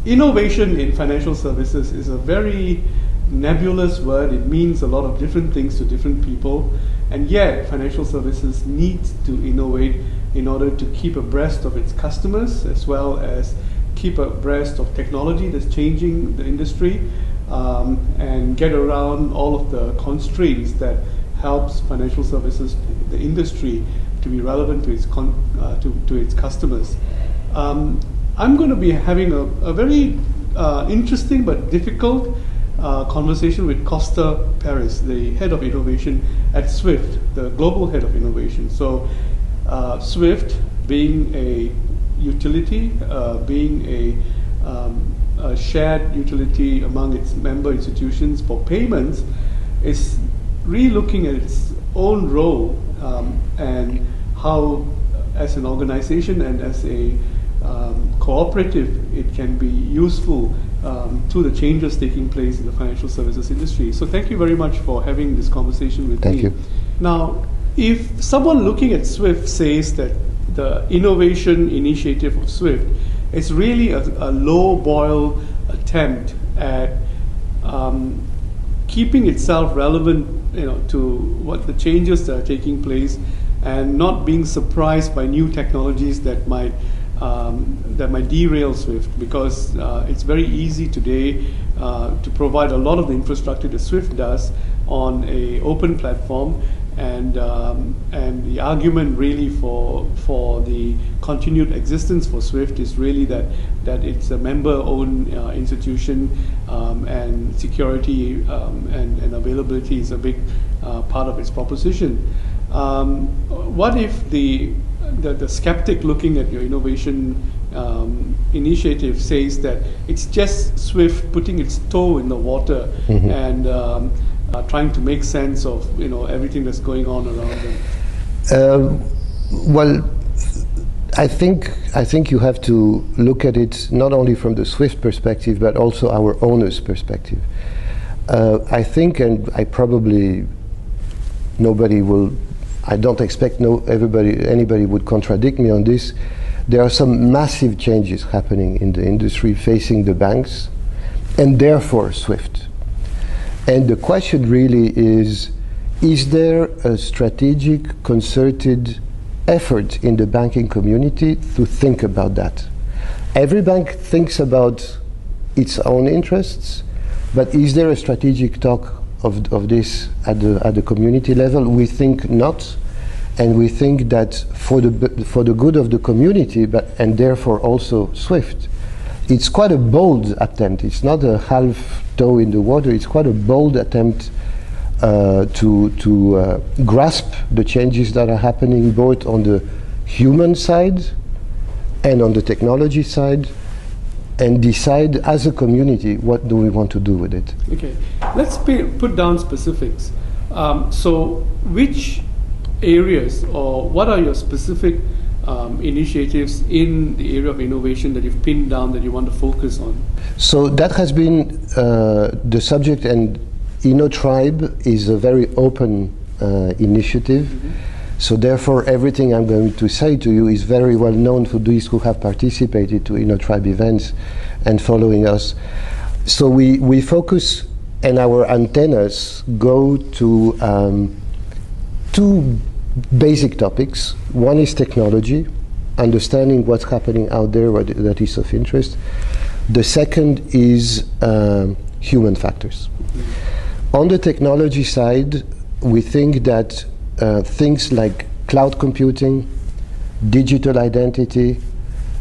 innovation in financial services is a very nebulous word. It means a lot of different things to different people, and yet financial services needs to innovate in order to keep abreast of its customers, as well as keep abreast of technology that's changing the industry, and get around all of the constraints that helps financial services, the industry, to be relevant to its customers. I'm going to be having a very interesting but difficult conversation with Costa Paris, the head of innovation at SWIFT, the global head of innovation. So SWIFT, being a utility, being a shared utility among its member institutions for payments, is re-looking at its own role and how, as an organization and as a cooperative, it can be useful to the changes taking place in the financial services industry. So thank you very much for having this conversation with me. Thank you. Now, if someone looking at SWIFT says that the innovation initiative of SWIFT is really a low-boil attempt at keeping itself relevant, to what the changes that are taking place, and not being surprised by new technologies that might derail SWIFT, because it's very easy today to provide a lot of the infrastructure that SWIFT does on an open platform, and the argument really for the continued existence for SWIFT is really that it's a member-owned institution, and security and availability is a big part of its proposition. What if the skeptic looking at your innovation initiative says that it's just SWIFT putting its toe in the water, mm-hmm. and trying to make sense of everything that's going on around them? Well, I think you have to look at it not only from the SWIFT perspective, but also our owner's perspective. I think, and I don't expect anybody would contradict me on this. There are some massive changes happening in the industry facing the banks, and therefore SWIFT. And the question really is there a strategic, concerted effort in the banking community to think about that? Every bank thinks about its own interests, but is there a strategic talk of this at the community level? We think not, and we think that for the good of the community, and therefore also SWIFT, it's quite a bold attempt. It's not a half toe in the water. It's quite a bold attempt to grasp the changes that are happening both on the human side and on the technology side, and decide as a community what do we want to do with it. Okay, let's put down specifics. So which areas, or what are your specific initiatives in the area of innovation that you've pinned down that you want to focus on? So that has been the subject, and InnoTribe is a very open initiative. Mm-hmm. So therefore everything I'm going to say to you is very well known to those who have participated to InnoTribe events and following us. So we focus, and our antennas go to two basic topics. One is technology, understanding what's happening out there that is of interest. The second is human factors. Mm-hmm. On the technology side, we think that things like cloud computing, digital identity,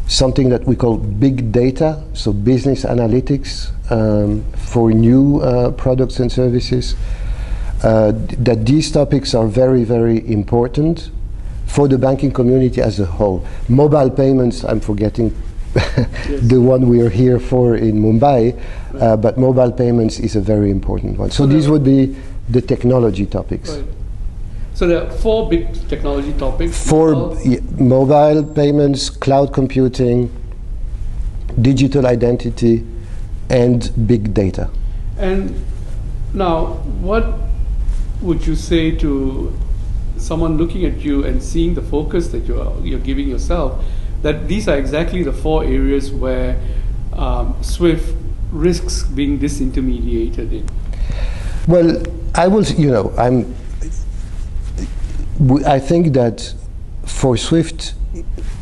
something that we call big data, so business analytics for new products and services, that these topics are very, very important for the banking community as a whole. Mobile payments, I'm forgetting the one we are here for in Mumbai, but mobile payments is a very important one. So these would be the technology topics. Right. So there are four big technology topics. Mobile payments, cloud computing, digital identity, and big data. And now, what would you say to someone looking at you and seeing the focus that you're giving yourself, that these are exactly the four areas where SWIFT risks being disintermediated in? Well, I think that for SWIFT,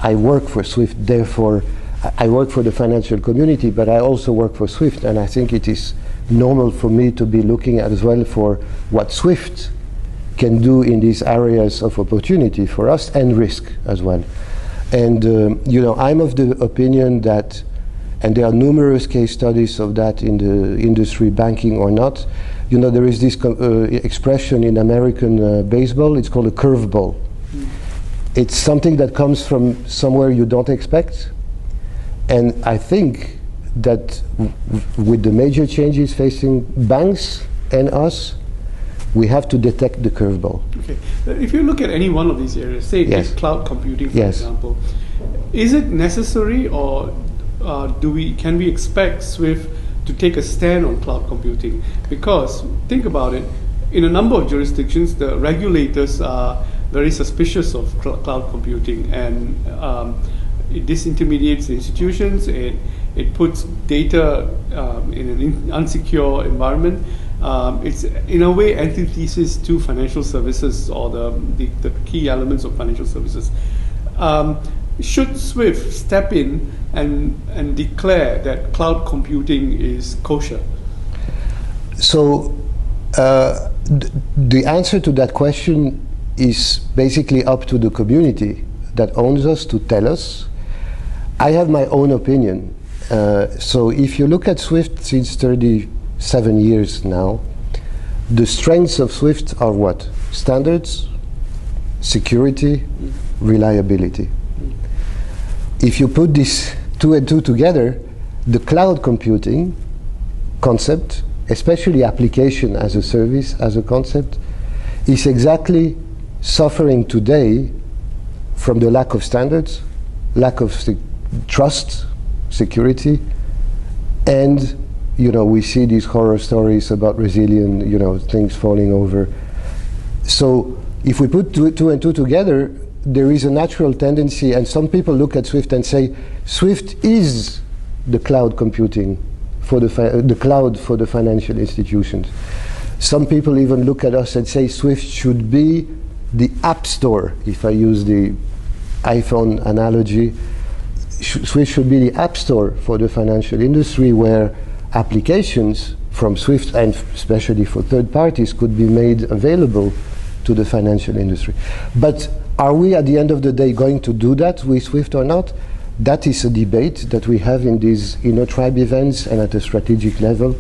I work for SWIFT, therefore I work for the financial community, but I also work for SWIFT, and I think it is normal for me to be looking at as well for what SWIFT can do in these areas of opportunity for us and risk as well. And I'm of the opinion that, and there are numerous case studies of that in the industry, banking or not. There is this expression in American baseball, it's called a curveball. It's something that comes from somewhere you don't expect. And I think that with the major changes facing banks and us, we have to detect the curveball. Okay. If you look at any one of these areas, say Yes. cloud computing, for Yes. example, is it necessary, or can we expect SWIFT to take a stand on cloud computing? Because think about it, in a number of jurisdictions, the regulators are very suspicious of cloud computing, and it disintermediates the institutions. It puts data in an unsecure environment. It's in a way antithesis to financial services, or the key elements of financial services. Should SWIFT step in and declare that cloud computing is kosher? So the answer to that question is basically up to the community that owns us to tell us. I have my own opinion. So if you look at SWIFT since 37 years now, the strengths of SWIFT are what? Standards, security, reliability. If you put these two and two together, the cloud computing concept, especially application as a service, as a concept, is exactly suffering today from the lack of standards, lack of trust, security, and we see these horror stories about resilient, things falling over. So if we put two and two together, there is a natural tendency, and some people look at SWIFT and say, SWIFT is the cloud computing for the cloud for the financial institutions. Some people even look at us and say SWIFT should be the app store, if I use the iPhone analogy. SWIFT should be the app store for the financial industry, where applications from SWIFT, and especially for third parties, could be made available to the financial industry. But are we at the end of the day going to do that with SWIFT or not? That is a debate that we have in these tribe events and at a strategic level.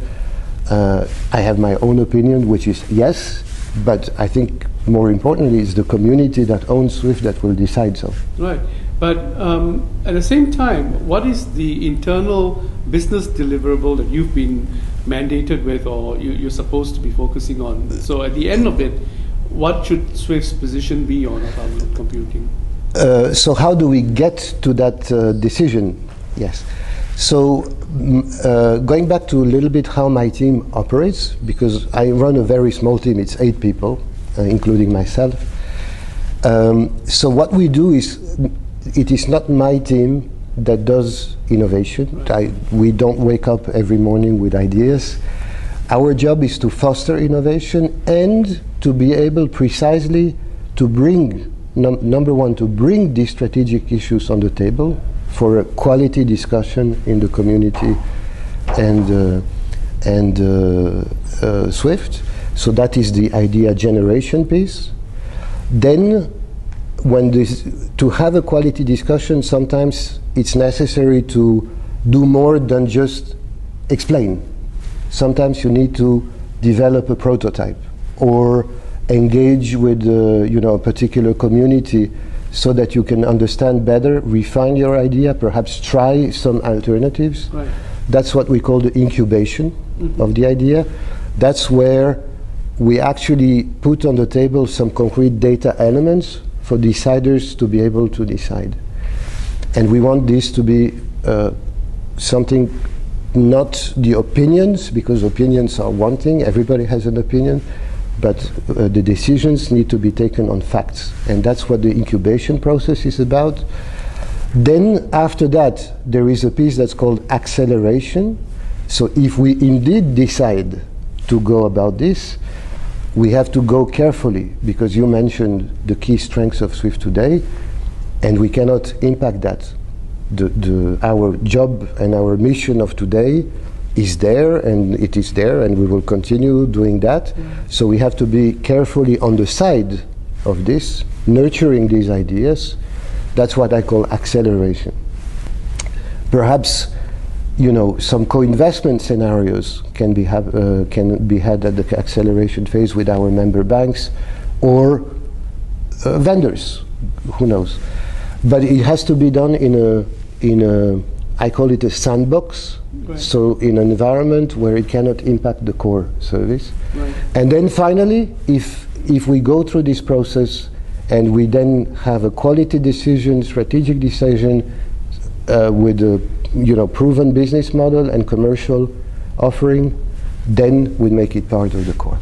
I have my own opinion, which is yes, but I think more importantly it's the community that owns SWIFT that will decide so. Right. But at the same time, what is the internal business deliverable that you've been mandated with, or you're supposed to be focusing on? So at the end of it, what should SWIFT's position be on cloud computing? So how do we get to that decision? Yes. So going back to a little bit how my team operates, because I run a very small team, it's 8 people, including myself. So what we do is, it is not my team that does innovation. We don't wake up every morning with ideas. Our job is to foster innovation and to be able precisely to bring, number one, to bring these strategic issues on the table for a quality discussion in the community and SWIFT. So that is the idea generation piece. Then to have a quality discussion, sometimes it's necessary to do more than just explain. Sometimes you need to develop a prototype or engage with a particular community so that you can understand better, refine your idea, perhaps try some alternatives. Right. That's what we call the incubation of the idea. That's where we actually put on the table some concrete data elements for deciders to be able to decide. And we want this to be something, not the opinions, because opinions are one thing, everybody has an opinion, but the decisions need to be taken on facts. And that's what the incubation process is about. Then after that, there is a piece that's called acceleration. So if we indeed decide to go about this, we have to go carefully, because you mentioned the key strengths of SWIFT today, and we cannot impact that. Our job and our mission of today is there, and it is there, and we will continue doing that. So we have to be carefully on the side of this, nurturing these ideas. That's what I call acceleration. Perhaps, you know, some co-investment scenarios can be had at the acceleration phase with our member banks or vendors, who knows. But it has to be done in a I call it a sandbox, right. So in an environment where it cannot impact the core service. Right. And then finally, if we go through this process and we then have a quality decision, strategic decision with a proven business model and commercial offering, then we make it part of the core.